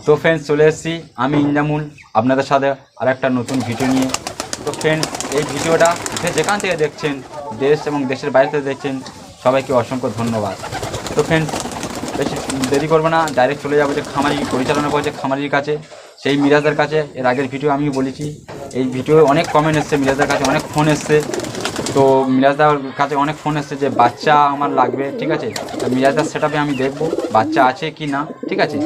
তো ফ্রেন্ডস চলে এসেছি আমি ইনজামুল আপনাদের সাথে আরেকটা নতুন ভিডিও নিয়ে। তো ফ্রেন্ডস এই ভিডিওটা যেখান থেকে দেখছেন, দেশ এবং দেশের বাইরে থেকে দেখছেন, সবাইকে অসংখ্য ধন্যবাদ। তো ফ্রেন্ডস বেশি দেরি করবো না, ডাইরেক্ট চলে যাবো যে খামারি পরিচালনা করেছে খামারির কাছে, সেই মিরাজদার কাছে। এর আগের ভিডিও আমি বলেছি, এই ভিডিও অনেক কমেন্ট এসছে, মিরাজদার কাছে অনেক ফোন এসছে। তো মিরাজদার কাছে অনেক ফোন এসছে যে বাচ্চা আমার লাগবে, ঠিক আছে। তো মিরাজদার সেটআপে আমি দেখবো বাচ্চা আছে কি না, ঠিক আছে।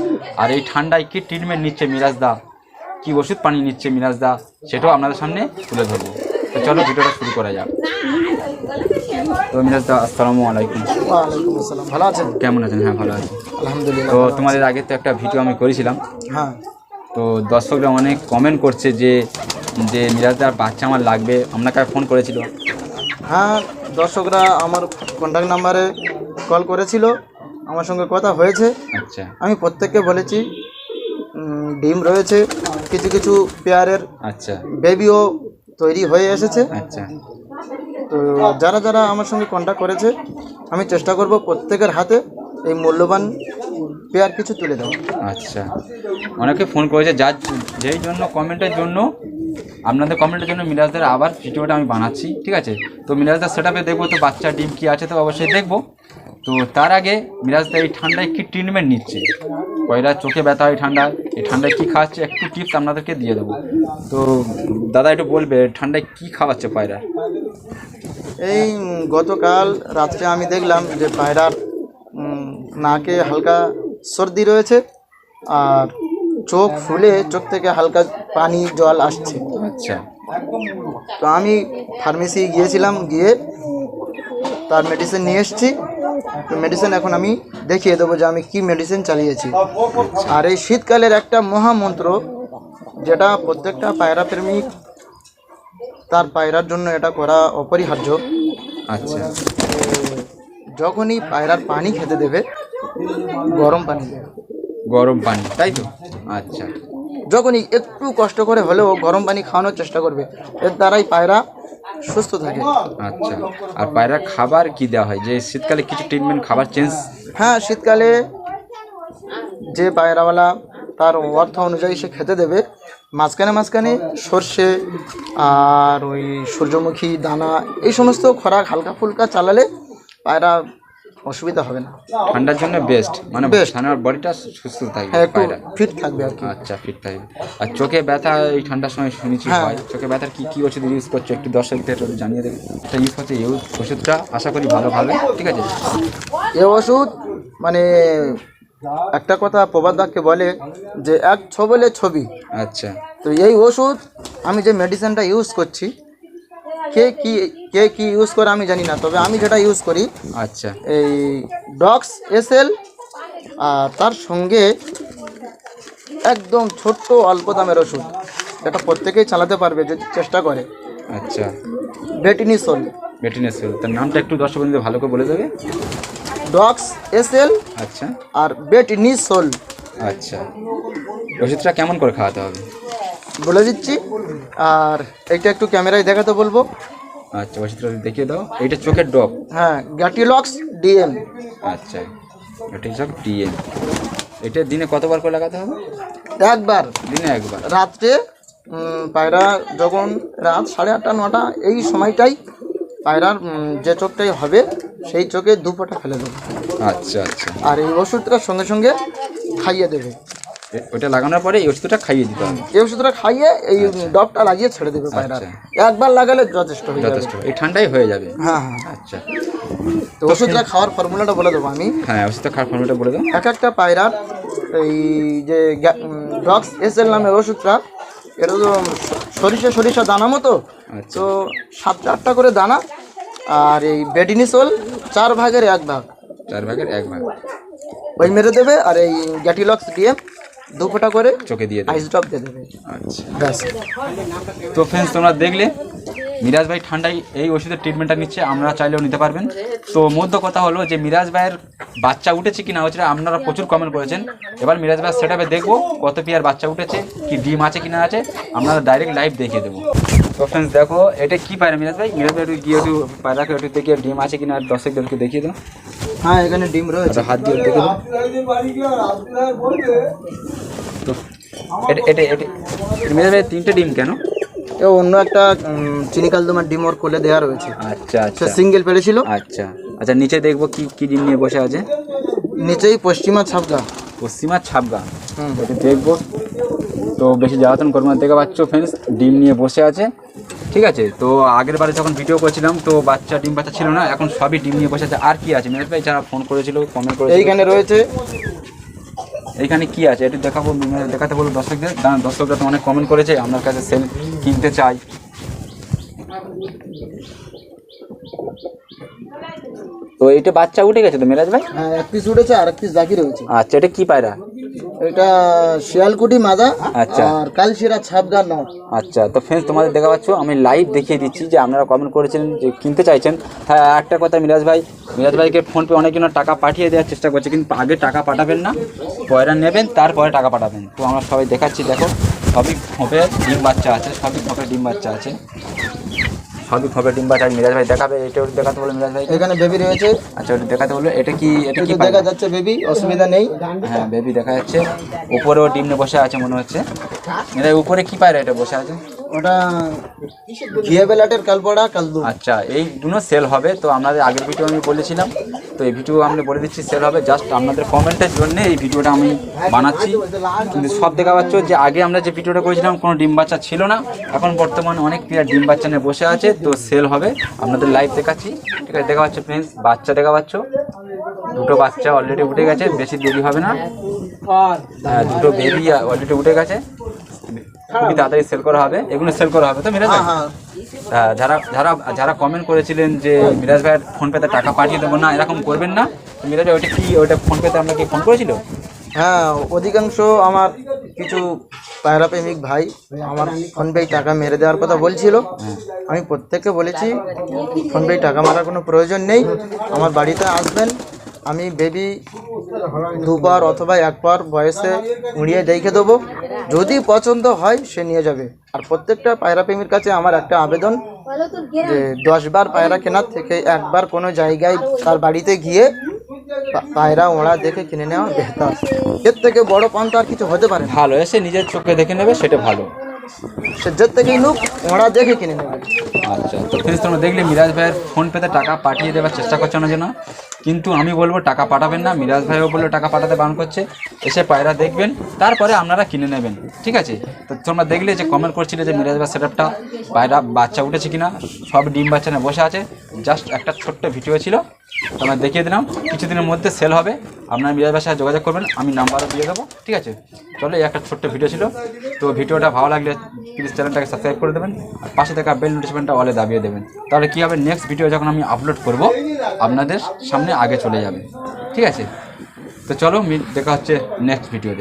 আর এই ঠান্ডায় কী ট্রিটমেন্ট নিচ্ছে মিরাজদা, কী ওষুধ পানি নিচ্ছে মিরাজদা, সেটাও আপনাদের সামনে তুলে ধরবো। তো চলো ভিডিওটা শুরু করা যাক। তো মিরাজদা আসসালামু আলাইকুম। ওয়ালাইকুম আসসালাম। ভালো আছেন? কেমন আছেন? হ্যাঁ ভালো আছি আলহামদুলিল্লাহ। তো তোমাদের আগে তো একটা ভিডিও আমি করেছিলাম, হ্যাঁ, তো দর্শকরা অনেক কমেন্ট করছে যে যে মিরাজদার বাচ্চা আমার লাগবে, আপনাকে ফোন করেছিল। হ্যাঁ, দর্শকরা আমার কন্ট্যাক্ট নাম্বারে কল করেছিল, আমার সঙ্গে কথা হয়েছে। আচ্ছা আমি প্রত্যেককে বলেছি ডিম রয়েছে, কিছু কিছু পেয়ারের আচ্ছা বেবিও তৈরি হয়ে এসেছে। আচ্ছা তো যারা যারা আমার সঙ্গে কন্ট্যাক্ট করেছে, আমি চেষ্টা করব প্রত্যেকের হাতে এই মূল্যবান পেয়ার কিছু তুলে দেওয়া। আচ্ছা, অনেকে ফোন করেছে, যার যেই জন্য কমেন্টের জন্য, আপনাদের কমেন্টের জন্য মিরাজদের আবার ভিডিওটা আমি বানাচ্ছি, ঠিক আছে। তো মিরাজদার সেটআপে দেখবো তো বাচ্চা ডিম কি আছে, তো অবশ্যই দেখবো। তো তার আগে মিরাজদা এই ঠান্ডায় কী ট্রিটমেন্ট নিচ্ছে, কয়রা চোখে ব্যথা হয় ঠান্ডায়, এই ঠান্ডায় কী খাওয়াচ্ছে একটু টিপস আপনাদেরকে দিয়ে দেবো। তো দাদা একটু বলবে ঠান্ডায় কী খাওয়াচ্ছে পায়রা? এই গতকাল রাত্রে আমি দেখলাম যে পায়রার নাকে হালকা সর্দি রয়েছে, আর চোখ ফুলে চোখ থেকে হালকা পানি জল আসছে। আচ্ছা তো আমি ফার্মেসি গিয়েছিলাম, গিয়ে তার মেডিসিন নিয়ে এসেছি। তো মেডিসিন এখন আমি দেখিয়ে দেবো যে আমি কি মেডিসিন চালিয়েছি। আর এই শীতকালের একটা মহামন্ত্র, যেটা প্রত্যেকটা পায়রা প্রেমিক তার পায়রার জন্য এটা করা অপরিহার্য। আচ্ছা যখনই পায়রার পানি খেতে দেবে, গরম পানি দেবে। গরম পানি, তাই তো? আচ্ছা যখনই একটু কষ্ট করে হলেও গরম পানি খাওয়ানোর চেষ্টা করবে, এর দ্বারাই পায়রা সুস্থ থাকে। আচ্ছা, আর পায়রার খাবার কি দেওয়া হয়, যে শীতকালে কিছু ট্রিটমেন্ট খাবার চেঞ্জ? হ্যাঁ, শীতকালে যে পায়রাওয়ালা তার অর্থ অনুযায়ী সে খেতে দেবে, মাঝখানে মাঝখানে সর্ষে আর ওই সূর্যমুখী দানা এই সমস্ত খোরাক হালকা ফুলকা চালালে পায়রা অসুবিধা হবে না। ঠান্ডার জন্য বেস্ট, মানে Best। ঠান্ডার বডিটা সুস্থ থাকবে, হ্যাঁ, একটু পায়রা। ফিট থাকবে আর কি। আচ্ছা, ফিট থাকবে। আর চোখে ব্যথা এই ঠান্ডার সময় শুনেছি হ্যাঁ। হয়, চোখে ব্যথার কি কি ওষুধ ইউজ করছো একটু দর্শকদের একটু জানিয়ে দেবে। এটা ইউজ করছে, এই ওষুধটা আশা করি ভালো ভাবে, ঠিক আছে। এ ওষুধ মানে একটা কথা প্রবাদ বাক্যে বলে যে এক ছবলে ছবি। আচ্ছা তো এই ওষুধ আমি যে মেডিসিনটা ইউজ করছি, কে কি ইউজ করে আমি জানি না, তবে আমি যেটা ইউজ করি আচ্ছা এই ডক্স এসএল, আর তার সঙ্গে একদম ছোট্ট অল্প দামের ওষুধ, এটা প্রত্যেকেই চালাতে পারবে যদি চেষ্টা করে। আচ্ছা বেটিনিসোল। বেটিনেসেল, তার নামটা একটু দর্শক বন্ধুদের ভালো করে বলে দেবে। ডক্স এসএল আচ্ছা আর বেটিনিসোল। আচ্ছা, ওষুধটা কেমন করে খাওয়াতে হবে বলে দিচ্ছি, আর এইটা একটু ক্যামেরায় দেখাতে বলবো। আচ্ছা, ওষুধটা দেখিয়ে দাও। এইটা চোখের ড্রপ। হ্যাঁ, গ্যাটিলক্স ডিএম। আচ্ছা, এটা সব ডিএম। এটা দিনে কতবার করে লাগাতে হবে? একবার, দিনে একবার। রাত্রে পায়রা যখন রাত 8:30 9টা এই সময়টাই পায়রার যে চোখটাই হবে সেই চোখে 2 ফোঁটা ফেলে দেবে। আচ্ছা আচ্ছা, আর এই ওষুধটা সঙ্গে সঙ্গে খাইয়ে দেবে। ওইটা লাগানোর পরে এই ওষুধটা খাইয়ে দিতে হবে। এই ওষুধটা খাইয়ে এই ডবটা লাগিয়ে ছেড়ে দেবে পায়রা। একবার লাগালে যথেষ্ট হয়ে যাবে। যথেষ্ট, এই ঠান্ডাই হয়ে যাবে। হ্যাঁ হ্যাঁ। আচ্ছা, তো ওষুধটা খাওয়ার ফর্মুলাটা বলে দেবো আমি। হ্যাঁ, ওষুধটা খাওয়ার ফর্মুলাটা বলে দাও। এক একটা পায়রার এই যে ডক্স এসএল নামের ওষুধটা, এটা তো সরিষা দানা মতো। আচ্ছা। তো 7-8টা করে দানা, আর এই বেডিনিসোল 4 ভাগের 1 ভাগ, 4 ভাগের 1 ভাগ ওই মেরে দেবে। আর এই গ্যাটিলক্স ডিএম 2 ফোঁটা করে চোখে দিয়ে দেবে। আইস ড্রপ দিয়ে দেবে। আচ্ছা, ব্যাস। তো ফ্রেন্ডস তোমরা দেখলে মিরাজ ভাই ঠান্ডায় এই ওষুধের ট্রিটমেন্টটা নিচ্ছে, আপনারা চাইলেও নিতে পারবেন। তো মধ্য কথা হলো যে মিরাজ ভাইয়ের বাচ্চা উঠেছে কি না হচ্ছে, আপনারা প্রচুর কমেন্ট করেছেন। এবার মিরাজ ভাইয়ের সেটআপে দেখবো কত পেয়ার বাচ্চা উঠেছে, কি ডিম আছে কি না আছে, আপনারা ডাইরেক্ট লাইভ দেখিয়ে দেবো। তো ফ্রেন্ডস দেখো, এটা কি পায়রা মিরাজ ভাই? মিরাজ ভাই একটু গিয়ে একটু পায়রাকে একটু দেখিয়ে ডিম আছে কি না দর্শকদেরকে দেখিয়ে দাও। হ্যাঁ, এখানে ডিম রয়েছে। হাত দিয়ে দেখে দাও। তো এটা এটা এটা মিরাজ ভাই 3টে ডিম কেন? এ অন্য একটা চিনি কালদমার ডিম ওর কোলে দেওয়া রয়েছে, আচ্ছা আচ্ছা সে সিঙ্গেল পেরেছিল। আচ্ছা আচ্ছা, নিচে দেখবো কি কি ডিম নিয়ে বসে আছে। নিচেই পশ্চিমা ছাপগা। পশ্চিমা ছাপগা, হুম। এটা দেখবো। তো বেশি জ্বালাতন করবো না, দেখতে পাচ্ছ ফ্রেন্ডস ডিম নিয়ে বসে আছে। ঠিক আছে, তো আগের বারে যখন ভিডিও করেছিলাম তো বাচ্চা ডিম বাচ্চা ছিল না, এখন সবই ডিম নিয়ে বসে আছে। আর কি আছে মিরাজ ভাই যারা ফোন করেছিল কমেন্ট করেছিল? এইখানে রয়েছে, এইখানে কি আছে একটু দেখাবো, দেখাতে বলবো দর্শকদের। কারণ দর্শকরা তো অনেক কমেন্ট করেছে আপনার কাছে সেল কিনতে চাই। তো এইটা বাচ্চা উঠে গেছে তো মিরাজ ভাই? হ্যাঁ, এক পিস উঠেছে আর এক পিস বাকি রয়েছে। আচ্ছা, এটা কি পায়রা? এটা শিয়ালকুটি মাদা আচ্ছা। আর কালশিরা ছাপগা নর। আচ্ছা, তো ফ্রেন্ডস তোমাদের দেখা পাচ্ছ আমি লাইভ দেখিয়ে দিচ্ছি যে আপনারা কমেন্ট করেছিলেন যে কিনতে চাইছেন। হ্যাঁ, একটা কথা মিরাজ ভাইকে ফোনপে অনেকজন টাকা পাঠিয়ে দেওয়ার চেষ্টা করছে, কিন্তু আগে টাকা পাঠাবেন না, পয়রা নেবেন তারপরে টাকা পাঠাবেন। তো আমরা সবাই দেখাচ্ছি, দেখো সবই খোপে ডিম বাচ্চা আছে, সবই খোপে ডিম বাচ্চা আছে, সবই খোপে ডিম বাচ্চা। মিরাজ ভাই দেখাবে, এটা ওটা দেখাতে বলো মিরাজ ভাই। এখানে বেবি রয়েছে। আচ্ছা, ওটা দেখাতে বললো। এটা কি দেখা পায়রা? যাচ্ছে বেবি, অসুবিধা নেই। হ্যাঁ, বেবি দেখা যাচ্ছে। উপরেও ডিম নিয়ে বসে আছে মনে হচ্ছে। এটা উপরে কি পায়রা এটা বসে আছে? ওটা ঘিয়ে বেলাটের কালপড়া কালদু। আচ্ছা, এই দুটো সেল হবে। তো আপনাদের আগের ভিডিও আমি বলেছিলাম, তো এই ভিডিও আমি বলে দিচ্ছি সেল হবে। জাস্ট আপনাদের কমেন্টের জন্য এই ভিডিওটা আমি বানাচ্ছি। কিন্তু সব দেখা পাচ্ছ যে আগে আমরা যে ভিডিওটা করেছিলাম কোনো ডিম বাচ্চা ছিল না, এখন বর্তমানে অনেক প্লেয়ার ডিম বাচ্চা নিয়ে বসে আছে। তো সেল হবে, আপনাদের লাইভ দেখাচ্ছি। ঠিক আছে, দেখা পাচ্ছ ফ্রেন্ডস, বাচ্চা দেখা পাচ্ছ, দুটো বাচ্চা অলরেডি উঠে গেছে, বেশি দেরি হবে না। হ্যাঁ, দুটো বেবি অলরেডি উঠে গেছে, খুবই তাড়াতাড়ি সেল করা হবে। এগুলো সেল করা হবে তো মিরাজ ভাই? যারা যারা যারা কমেন্ট করেছিলেন যে মিরাজ ভাইয়ের ফোনপেতে টাকা পাঠিয়ে দেবো না, এরকম করবেন না। তো মিরাজ ভাই ওইটা কি, ওইটা ফোনপেতে আপনাকে ফোন করেছিল? হ্যাঁ, অধিকাংশ আমার কিছু পায়রা প্রেমিক ভাই আমার ফোনপে টাকা মেরে দেওয়ার কথা বলছিল। আমি প্রত্যেককে বলেছি ফোনপে টাকা মারার কোনো প্রয়োজন নেই, আমার বাড়িতে আসবেন, আমি বেবি দুবার অথবা একবার বয়সে উড়িয়ে দেখে দেবো, যদি পছন্দ হয় সে নিয়ে যাবে। আর প্রত্যেকটা পায়রা প্রেমীর কাছে আমার একটা আবেদন যে 10 বার পায়রা কেনার থেকে একবার কোনো জায়গায় তার বাড়িতে গিয়ে পায়রা ওড়া দেখে কিনে নেওয়া বেহতর। এর থেকে বড় পান্তা আর কিছু হতে পারে না। ভালো, এসে নিজের চোখে দেখে নেবে, সেটা ভালো। সে যে থেকেই নুক ওড়া দেখে কিনে নেবে। আচ্ছা, তো ফ্রেন্ডস তোমরা দেখলে মিরাজ ভাইয়ের ফোনপেতে টাকা পাঠিয়ে দেওয়ার চেষ্টা করছে না যেন, কিন্তু আমি বলবো টাকা পাঠাবেন না। মিরাজ ভাইও বললো টাকা পাঠাতে বারণ করছে। এসে পায়রা দেখবেন, তারপরে আপনারা কিনে নেবেন। ঠিক আছে, তো তোমরা দেখলে যে কমেন্ট করছিলে যে মিরাজ ভাই সেটআপটা পায়রা বাচ্চা উঠেছে কিনা, সব ডিম বাচ্চা নিয়ে বসে আছে। জাস্ট একটা ছোট্ট ভিডিও ছিল, তোমরা দেখিয়ে দিলাম। কিছুদিনের মধ্যে সেল হবে, আপনারা মিরাজ ভাইয়ের সাথে যোগাযোগ করবেন, আমি নাম্বারও দিয়ে দেবো। ঠিক আছে, চলো, এই একটা ছোট্ট ভিডিও ছিল। তো ভিডিওটা ভালো লাগলে প্লিজ চ্যানেলটাকে সাবস্ক্রাইব করে দেবেন, আর পাশে থাকা বেল নোটিফিকেশনটা অলে দাবিয়ে দেবেন। তাহলে কী হবে, নেক্সট ভিডিও যখন আমি আপলোড করব আপনাদের সামনে আগে চলে যাবে। ঠিক আছে, তো চলো দেখা হচ্ছে নেক্সট ভিডিওতে।